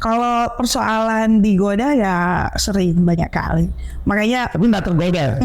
Kalau persoalan digoda ya sering, banyak kali. Makanya Tapi nggak tergoda.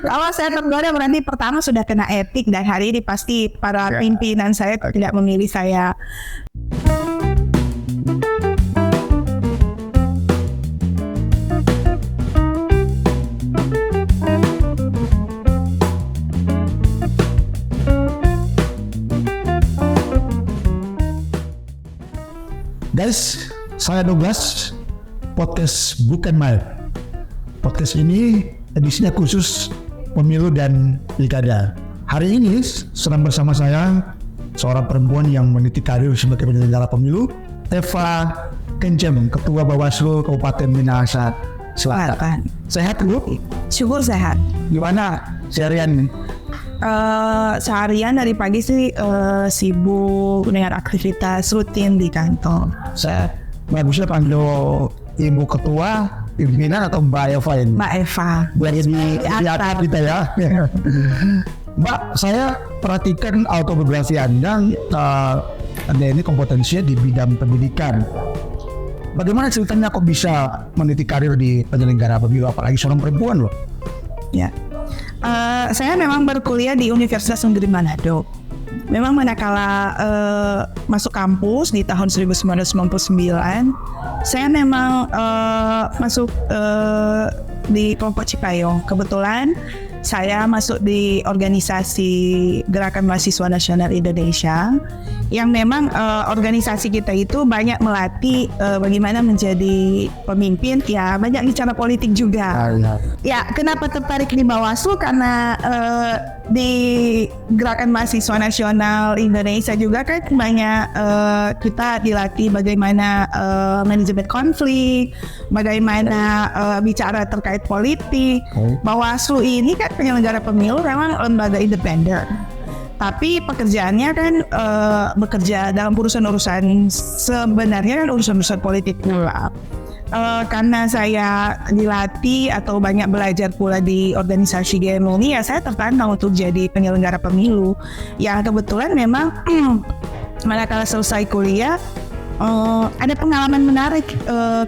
kalau saya tergoda berarti pertama sudah kena etik, dan hari ini pasti para pimpinan saya tidak memilih saya. Guys, saya Douglas, podcast Bukan Main. Podcast ini edisinya khusus pemilu dan pilkada. Hari ini sedang bersama saya seorang perempuan yang meniti karir sebagai penyelenggara pemilu, Eva Kencem, Ketua Bawaslu Kabupaten Minahasa Selatan. Sehat Bu? Syukur sehat. Gimana seharian? Seharian dari pagi sih sibuk dengan aktivitas rutin di kantor. Saya bagusnya panggil Ibu Ketua, pimpinan atau Mbak Eva ini? Mbak Eva. Buat di atas kita ya. Mbak, saya perhatikan autobiografi Anda ini kompetensinya di bidang pendidikan. Bagaimana ceritanya kok bisa meniti karir di penyelenggara pemilu, apalagi seorang perempuan loh? Ya. Saya memang berkuliah di Universitas Negeri Manado. Memang manakala masuk kampus di tahun 1999, saya memang masuk di kelompok Cipayung. Kebetulan saya masuk di organisasi Gerakan Mahasiswa Nasional Indonesia, yang memang organisasi kita itu banyak melatih bagaimana menjadi pemimpin, ya banyak bicara politik juga. Ya, kenapa tertarik di Bawaslu? Karena di Gerakan Mahasiswa Nasional Indonesia juga kan banyak kita dilatih bagaimana manajemen konflik, bagaimana bicara terkait politik. Bawaslu ini kan penyelenggara pemilu memang lembaga independen, tapi pekerjaannya kan bekerja dalam urusan-urusan sebenarnya kan urusan-urusan politik pula. Karena saya dilatih atau banyak belajar pula di organisasi GMO ini, ya saya tertantang untuk jadi penyelenggara pemilu. Ya kebetulan memang manakala selesai kuliah ada pengalaman menarik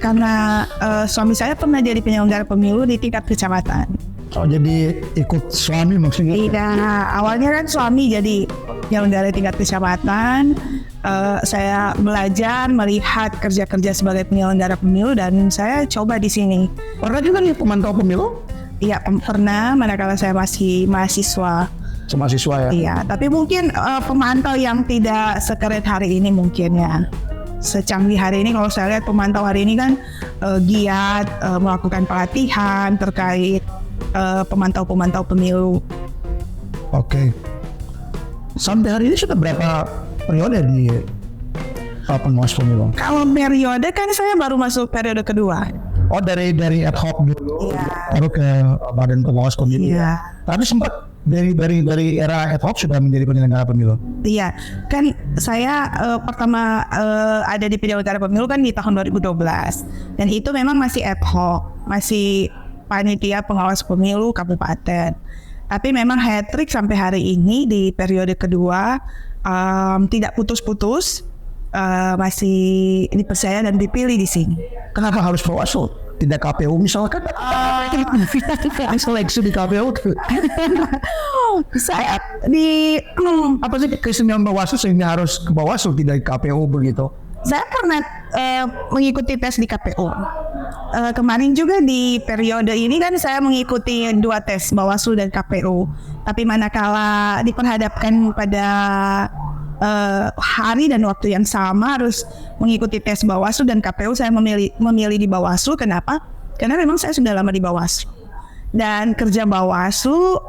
karena suami saya pernah jadi penyelenggara pemilu di tingkat kecamatan. Oh, jadi ikut suami maksudnya? Iya, awalnya kan suami jadi penyelenggara tingkat kecamatan. Saya belajar melihat kerja-kerja sebagai penyelenggara pemilu dan saya coba di sini. Pernah juga nih pemantau pemilu? Iya, pernah manakala saya masih mahasiswa. Mahasiswa ya? Iya, tapi mungkin pemantau yang tidak sekeren hari ini mungkin ya. Secanggih hari ini, kalau saya lihat pemantau hari ini kan giat melakukan pelatihan terkait pemantau-pemantau pemilu. Oke. Sampai hari ini sudah berapa periode di pengawas pemilu? Kalau periode kan saya baru masuk periode kedua. Oh, dari ad hoc dulu, Iya. baru ke badan pengawas pemilu. Iya. Tapi sempat dari era ad hoc sudah menjadi penyelenggara pemilu. Iya, kan saya pertama ada di penyelenggara pemilu kan di tahun 2012, dan itu memang masih ad hoc, masih panitia pengawas pemilu kabupaten. Tapi memang hat-trick sampai hari ini di periode kedua, tidak putus-putus, masih dipercaya dan dipilih di sini. Kenapa harus Bawaslu? Tidak KPU misalkan? Seleksi di KPU. Saya di Apa sih keistimewaan Bawaslu sehingga harus ke Bawaslu tidak KPU begitu? Saya pernah mengikuti tes di KPU. Kemarin juga di periode ini kan saya mengikuti 2 tes Bawaslu dan KPU. Tapi manakala diperhadapkan pada hari dan waktu yang sama harus mengikuti tes Bawaslu dan KPU, saya memilih di Bawaslu. Kenapa? Karena memang saya sudah lama di Bawaslu. Dan kerja Bawaslu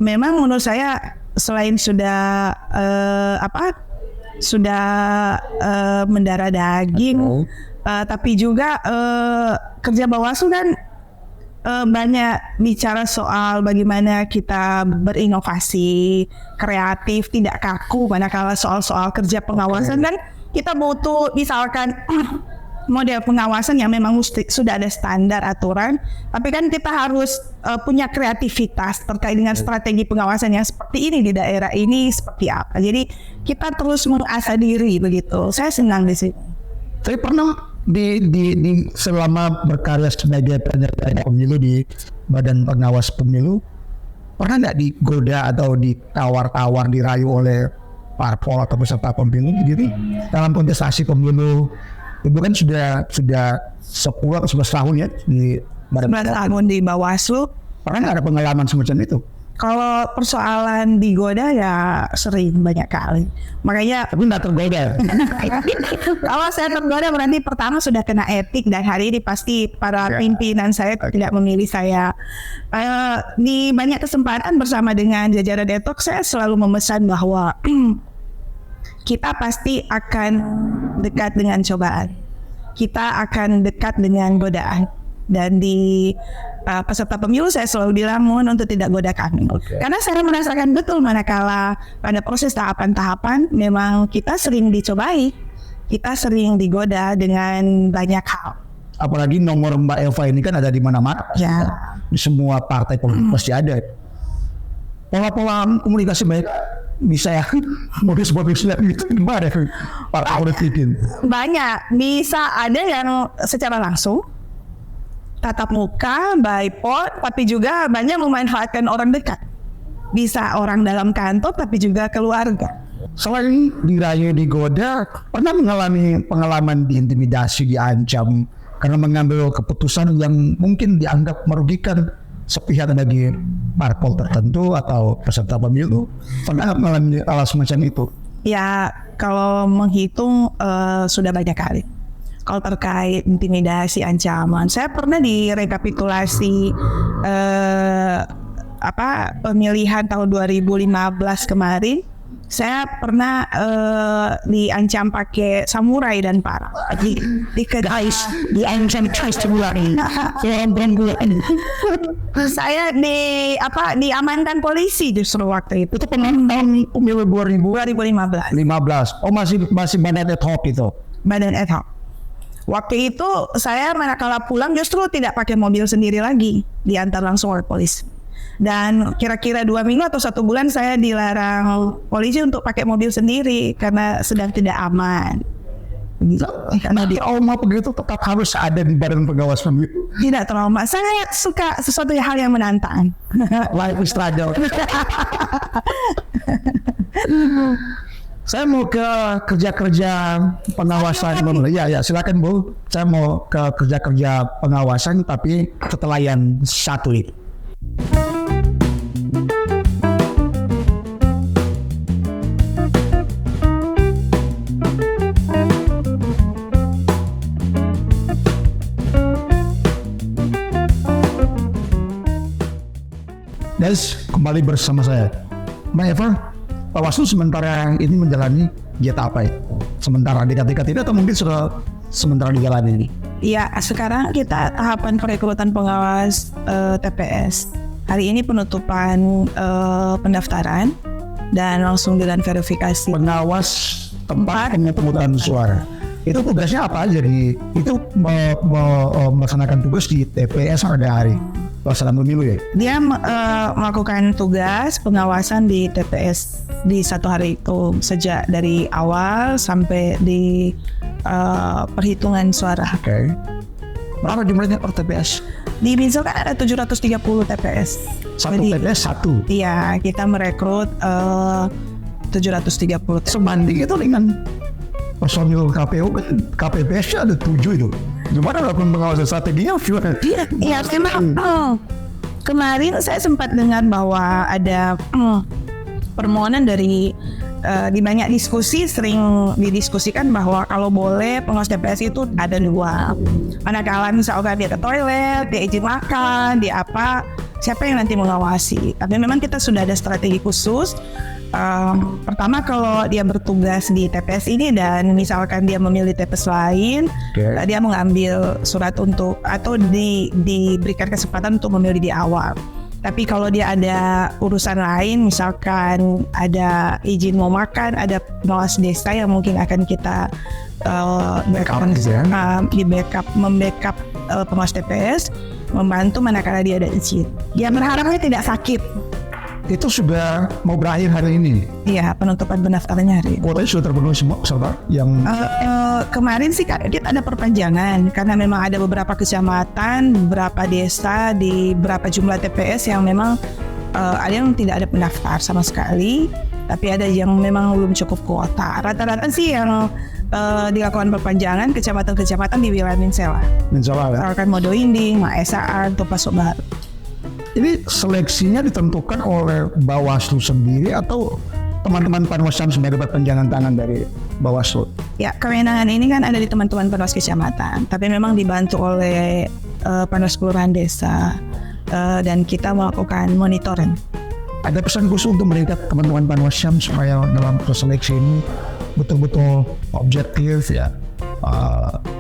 memang menurut saya selain sudah mendarah daging, tapi juga kerja Bawaslu kan banyak bicara soal bagaimana kita berinovasi, kreatif, tidak kaku. Manakala soal kerja pengawasan kan kita butuh misalkan model pengawasan yang memang sudah ada standar aturan, tapi kan kita harus punya kreativitas terkait dengan strategi pengawasan yang seperti ini di daerah ini seperti apa. Jadi kita terus mengasah diri begitu. Saya senang di sini. Saya pernah di selama berkarya sebagai penyelenggara pemilu di Badan Pengawas Pemilu, pernah nggak digoda atau ditawar-tawar, dirayu oleh parpol atau peserta pemilu gitu dalam kontestasi pemilu? Itu kan sudah 10 atau 11 tahun ya di Badan 11 tahun di Bawaslu. Pernah nggak ada pengalaman semacam itu? Kalau persoalan digoda ya sering, banyak kali. Makanya Tapi nggak tergoda. kalau saya tergoda berarti pertama sudah kena etik, dan hari ini pasti para pimpinan saya tidak memilih saya. Di banyak kesempatan bersama dengan jajaran Detox, saya selalu memesan bahwa kita pasti akan dekat dengan cobaan. Kita akan dekat dengan godaan. Dan di peserta pemilu saya selalu bilang mohon untuk tidak goda kami. Karena saya merasakan betul manakala pada proses tahapan-tahapan memang kita sering dicobai, kita sering digoda dengan banyak hal. Apalagi nomor Mbak Eva ini kan ada di mana-mana. Ya. Di semua partai politik pasti ada. Pola-pola komunikasi baik bisa ya modus-modusnya gitu gimana para politik ini? Banyak, bisa ada yang secara langsung tatap muka, by phone, tapi juga banyak memanfaatkan orang dekat. Bisa orang dalam kantor, tapi juga keluarga. Selain dirayu, digoda, pernah mengalami pengalaman diintimidasi, diancam karena mengambil keputusan yang mungkin dianggap merugikan sepihak bagi parpol tertentu atau peserta pemilu? Pernah mengalami hal semacam itu? Ya, kalau menghitung sudah banyak kali. Kalau terkait intimidasi, ancaman, saya pernah direkapitulasi pemilihan tahun 2015 kemarin. Saya pernah diancam pakai samurai dan parang. Guys, diancam pakai samurai. Saya diamankan polisi justru waktu itu. Itu tahun pemilu 2015. 2015. Oh masih badan ad hoc itu. Badan ad hoc. Waktu itu saya manakala pulang justru tidak pakai mobil sendiri lagi, diantar langsung oleh polisi. Dan kira-kira 2 minggu atau 1 bulan saya dilarang polisi untuk pakai mobil sendiri karena sedang tidak aman. Karena trauma begitu tetap harus ada di Badan Pengawas Pemilu. Tidak trauma, saya suka sesuatu hal yang menantang. Life is struggle. Saya mau ke kerja-kerja pengawasan. Ya, silakan Bu. Saya mau ke kerja-kerja pengawasan, tapi setelah yang satu ini. Guys, kembali bersama saya, Mbak Eva. Bawaslu sementara ini menjalani kegiatan apa ya? Sementara dekat-dekat ini atau mungkin sudah sementara dijalani ini? Ya, sekarang kita tahapan perekrutan pengawas TPS. Hari ini penutupan pendaftaran dan langsung dengan verifikasi. Pengawas tempat pemungutan suara. Itu tugasnya apa aja? Itu melaksanakan tugas di TPS pada hari pelaksanaan pemilu ya? Dia melakukan tugas pengawasan di TPS di satu hari itu, sejak dari awal sampai di perhitungan suara. Oke. Berapa jumlahnya per TPS? Di Binso kan ada 730 TPS. Satu Jadi, TPS satu? Iya, kita merekrut 730. Sebanding itu dengan personil KPU kan KPPS ada 7 itu. Gimana melakukan pengawasan strateginya? Iya, memang kemarin saya sempat dengar bahwa ada permohonan dari di banyak diskusi sering didiskusikan bahwa kalau boleh pengawas TPS itu ada 2. Manakala misalkan dia ke toilet, dia izin makan, dia apa, siapa yang nanti mengawasi. Tapi memang kita sudah ada strategi khusus. Pertama kalau dia bertugas di TPS ini dan misalkan dia memilih TPS lain, dia mengambil surat untuk atau diberikan kesempatan untuk memilih di awal. Tapi kalau dia ada urusan lain, misalkan ada izin mau makan, ada pengawas desa yang mungkin akan kita membackup pengawas TPS, membantu manakala dia ada izin. Dia berharapnya tidak sakit. Itu sudah mau berakhir hari ini. Iya, penutupan pendaftarannya hari ini. Kuotanya sudah terpenuhi semua peserta yang kemarin sih kita ada perpanjangan karena memang ada beberapa kecamatan, beberapa desa di beberapa jumlah TPS yang memang ada yang tidak ada pendaftar sama sekali, tapi ada yang memang belum cukup kuota. Rata-rata sih yang dilakukan perpanjangan kecamatan-kecamatan di wilayah Minsela. Misalnya ya. Misalkan Modo Inding, Maesaan, Pasok Baru. Ini seleksinya ditentukan oleh Bawaslu sendiri atau teman-teman Panwascam sebagai perpanjangan tangan dari Bawaslu? Ya, kewenangan ini kan ada di teman-teman Panwas kecamatan, tapi memang dibantu oleh Panwas kelurahan desa dan kita melakukan monitoring. Ada pesan khusus untuk mereka teman-teman Panwascam supaya dalam proses seleksi ini betul-betul objektif ya,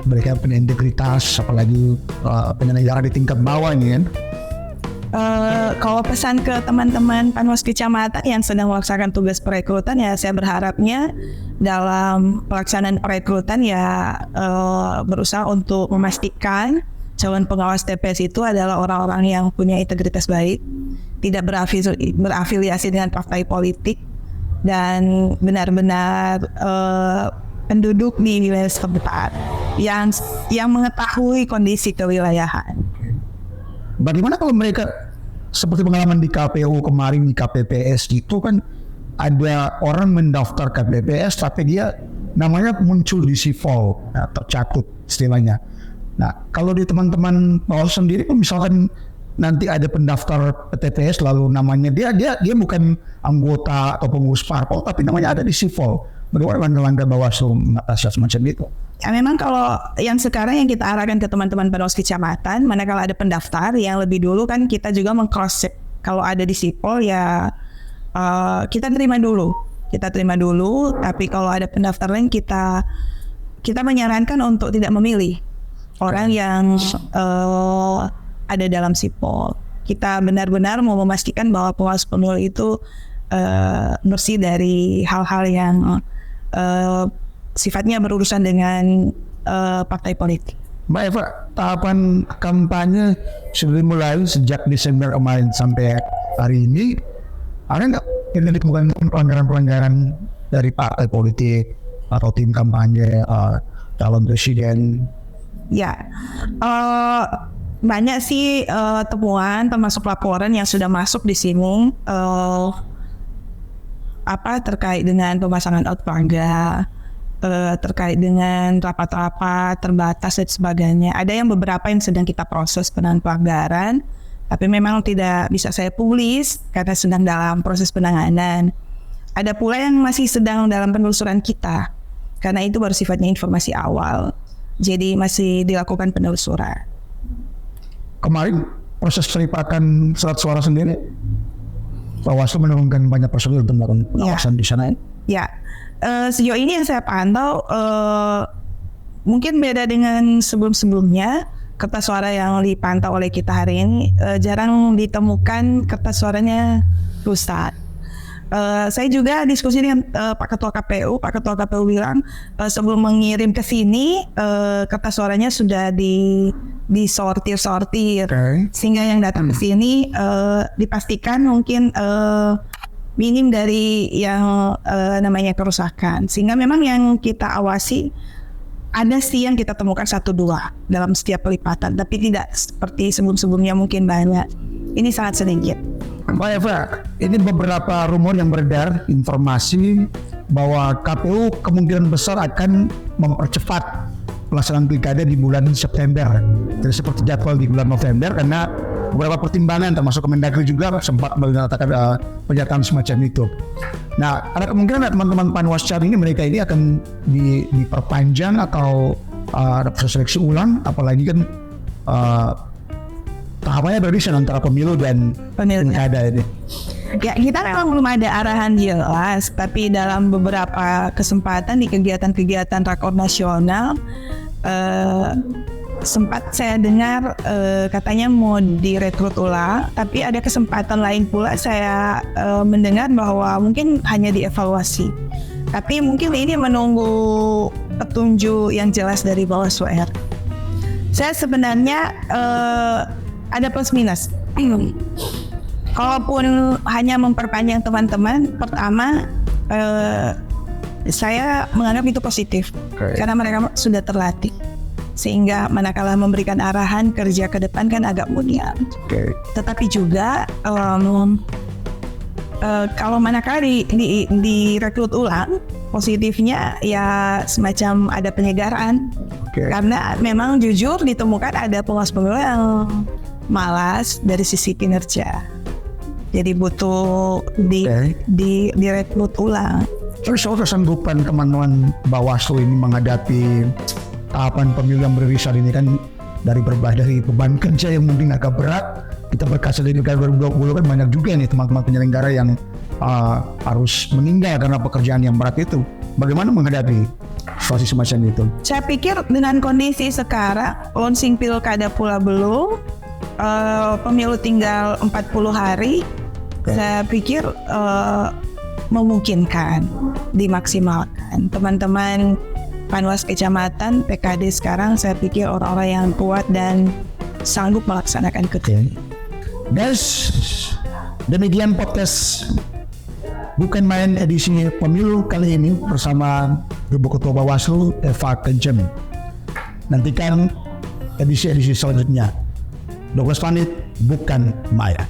mereka punya integritas, apalagi penyelenggara di tingkat bawah ini kan. Kalau pesan ke teman-teman Panwas kecamatan yang sedang melaksanakan tugas perekrutan, ya saya berharapnya dalam pelaksanaan perekrutan ya berusaha untuk memastikan calon pengawas TPS itu adalah orang-orang yang punya integritas baik, tidak berafiliasi dengan partai politik, dan benar-benar penduduk di wilayah setempat yang mengetahui kondisi kewilayahan. Bagaimana kalau mereka seperti pengalaman di KPU kemarin, di KPPS itu kan ada orang mendaftar KPPS tapi dia namanya muncul di sipol, ya, tercatut istilahnya. Nah, kalau di teman-teman Bawaslu sendiri misalkan nanti ada pendaftar TPS lalu namanya dia bukan anggota atau pengurus parpol tapi namanya ada di sipol. Bagaimana langkah Bawaslu mengatasi semacam itu? Ya memang kalau yang sekarang yang kita arahkan ke teman-teman Panwas kecamatan, manakala ada pendaftar yang lebih dulu kan kita juga meng-cross check. Kalau ada di sipol ya kita terima dulu. Tapi kalau ada pendaftar lain kita menyarankan untuk tidak memilih orang yang ada dalam sipol. Kita benar-benar mau memastikan bahwa pengawas pemilu itu bersih dari hal-hal yang sifatnya berurusan dengan partai politik. Mbak Eva, tahapan kampanye sudah dimulai sejak Desember kemarin sampai hari ini. Ada nggak yang ditemukan pelanggaran-pelanggaran dari partai politik atau tim kampanye calon presiden? Ya, banyak sih temuan termasuk laporan yang sudah masuk di sini terkait dengan pemasangan outbangga, terkait dengan rapat-rapat terbatas dan sebagainya. Ada yang beberapa yang sedang kita proses penanganan pelanggaran, tapi memang tidak bisa saya publis karena sedang dalam proses penanganan. Ada pula yang masih sedang dalam penelusuran kita, karena itu baru sifatnya informasi awal, jadi masih dilakukan penelusuran. Kemarin proses peripatan surat suara sendiri, Bawaslu menurunkan banyak personil untuk melakukan pengawasan di sana. Ya, sejauh ini yang saya pantau mungkin beda dengan sebelum-sebelumnya. Kertas suara yang dipantau oleh kita hari ini jarang ditemukan kertas suaranya rusak. Saya juga diskusi dengan Pak Ketua KPU. Pak Ketua KPU bilang sebelum mengirim ke sini kertas suaranya sudah disortir, sehingga yang datang ke sini dipastikan mungkin minim dari yang namanya kerusakan. Sehingga memang yang kita awasi ada sih yang kita temukan 1-2 dalam setiap pelipatan, tapi tidak seperti sebelum-sebelumnya mungkin banyak. Ini sangat sedikit. Mbak Eva, ini beberapa rumor yang beredar, informasi bahwa KPU kemungkinan besar akan mempercepat pelaksanaan pilkada di bulan September. Jadi seperti jadwal di bulan November, karena beberapa pertimbangan termasuk Kemendagri juga sempat mengatakan pernyataan semacam itu. Nah, ada kemungkinan teman-teman Panwascam ini mereka ini akan diperpanjang atau ada proses seleksi ulang, apalagi kan tahapannya berbeda antara pemilu dan pilkada ini. Ya, kita memang belum ada arahan jelas, tapi dalam beberapa kesempatan di kegiatan-kegiatan rakor nasional sempat saya dengar katanya mau direkrut ulang, tapi ada kesempatan lain pula saya mendengar bahwa mungkin hanya dievaluasi. Tapi mungkin ini menunggu petunjuk yang jelas dari Bawaslu RI. Saya sebenarnya ada plus minus. Kalaupun hanya memperpanjang teman-teman, pertama saya menganggap itu positif karena mereka sudah terlatih, sehingga manakala memberikan arahan kerja ke depan kan agak mudah. Tetapi juga kalau manakala direkrut ulang, positifnya ya semacam ada penyegaran. Karena memang jujur ditemukan ada pengawas pemilu yang malas dari sisi kinerja, jadi butuh direkrut ulang. Terus soal kesanggupan teman-teman Bawaslu ini menghadapi tahapan pemilu yang beririsan ini kan dari beban kerja yang mungkin agak berat. Kita berkaca dari 2020 kan banyak juga nih teman-teman penyelenggara yang harus meninggal karena pekerjaan yang berat itu. Bagaimana menghadapi situasi semacam itu? Saya pikir dengan kondisi sekarang, launching pilkada pula belum, pemilu tinggal 40 hari, saya pikir memungkinkan dimaksimalkan. Teman-teman Panwas Kecamatan PKD sekarang saya pikir orang-orang yang kuat dan sanggup melaksanakan kegiatan. Guys, demikian podcast Bukan Main edisi pemilu kali ini bersama Ibu Ketua Bawaslu Eva Kencem. Nantikan edisi-edisi selanjutnya. Douglas pamit, bukan Maya.